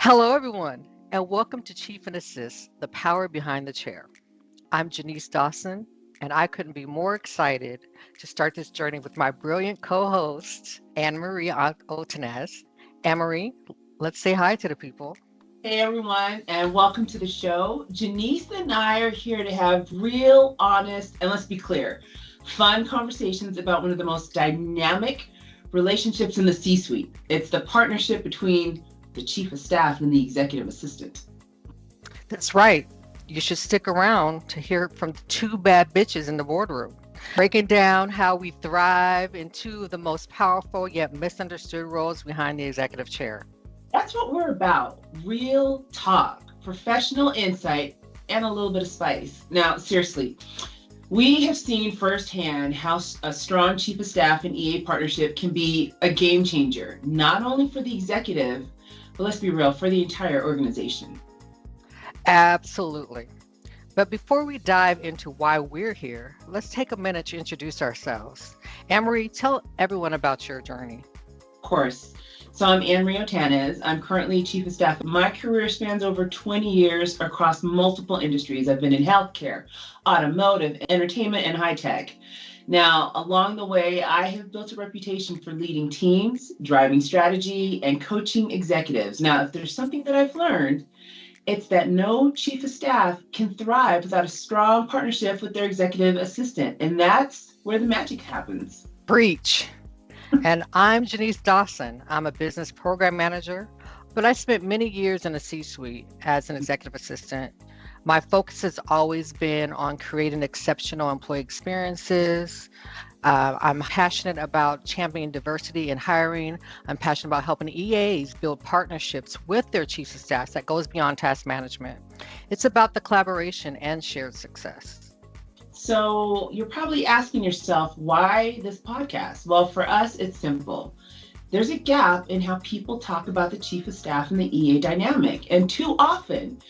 Hello, everyone, and welcome to Chief and Assist, the power behind the chair. I'm Genise Dawson, and I couldn't be more excited to start this journey with my brilliant co-host, Anne-Marie Otanez. Anne-Marie, let's say hi to the people. Hey everyone, and welcome to the show. Genise and I are here to have real, honest, and let's be clear, fun conversations about one of the most dynamic relationships in the C suite. It's the partnership between the chief of staff and the executive assistant. That's right. You should stick around to hear from the two bad bitches in the boardroom, breaking down how we thrive in two of the most powerful yet misunderstood roles behind the executive chair. That's what we're about, real talk, professional insight, and a little bit of spice. Now, seriously, we have seen firsthand how a strong chief of staff and EA partnership can be a game changer, not only for the executive, but let's be real, for the entire organization. Absolutely. But before we dive into why we're here, let's take a minute to introduce ourselves. Anne-Marie, tell everyone about your journey. Of course. So I'm Anne-Marie Otanez. I'm currently chief of staff. My career spans over 20 years across multiple industries. I've been in healthcare, automotive, entertainment, and high tech. Now, along the way, I have built a reputation for leading teams, driving strategy, and coaching executives. Now, if there's something that I've learned, it's that no chief of staff can thrive without a strong partnership with their executive assistant. And that's where the magic happens. Breach. And I'm Genise Dawson. I'm a business program manager, but I spent many years in the C-suite as an executive assistant. My focus has always been on creating exceptional employee experiences. I'm passionate about championing diversity in hiring. I'm passionate about helping EAs build partnerships with their chiefs of staff that goes beyond task management. It's about the collaboration and shared success. So you're probably asking yourself, why this podcast? Well, for us, it's simple. There's a gap in how people talk about the chief of staff and the EA dynamic. And too often,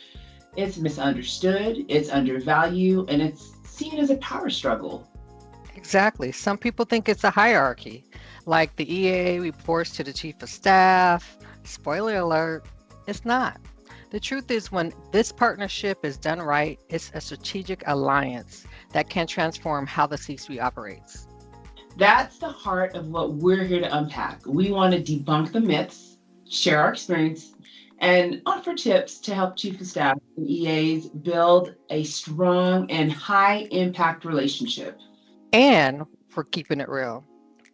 it's misunderstood, it's undervalued, and it's seen as a power struggle. Exactly. Some people think it's a hierarchy, like the EA reports to the chief of staff. Spoiler alert, it's not. The truth is, when this partnership is done right, it's a strategic alliance that can transform how the C-suite operates. That's the heart of what we're here to unpack. We want to debunk the myths, share our experience, and offer tips to help chief of staff and EAs build a strong and high impact relationship. And we're keeping it real.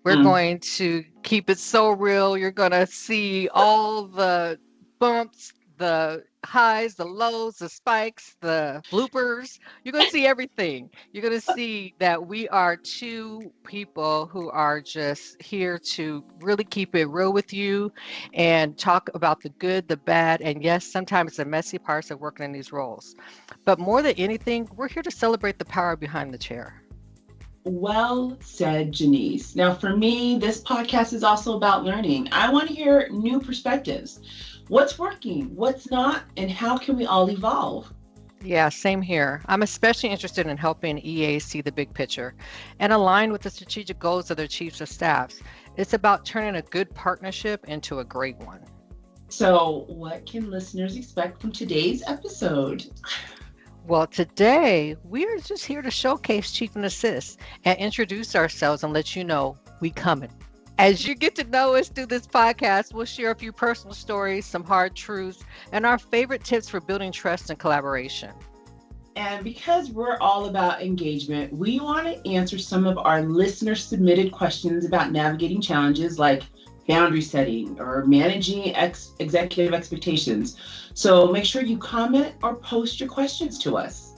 We're going to keep it so real. You're going to see all the bumps, the highs, the lows, the spikes, the bloopers. You're going to see everything. You're going to see that we are two people who are just here to really keep it real with you and talk about the good, the bad, and yes, sometimes the messy parts of working in these roles. But more than anything, we're here to celebrate the power behind the chair. Well said, Genise. Now, for me, this podcast is also about learning. I want to hear new perspectives. What's working, what's not, and how can we all evolve? Yeah, same here. I'm especially interested in helping EAs see the big picture and align with the strategic goals of their chiefs of staffs. It's about turning a good partnership into a great one. So, what can listeners expect from today's episode? Well, today we are just here to showcase Chief and Assist and introduce ourselves and let you know we coming. As you get to know us through this podcast, we'll share a few personal stories, some hard truths, and our favorite tips for building trust and collaboration. And because we're all about engagement, we want to answer some of our listener submitted questions about navigating challenges like boundary setting or managing executive expectations. So make sure you comment or post your questions to us.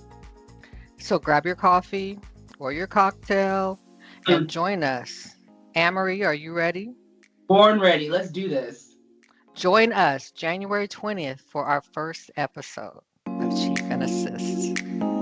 So grab your coffee or your cocktail and join us. Anne-Marie, are you ready? Born ready. Let's do this. Join us January 20th for our first episode of Chief and Assist.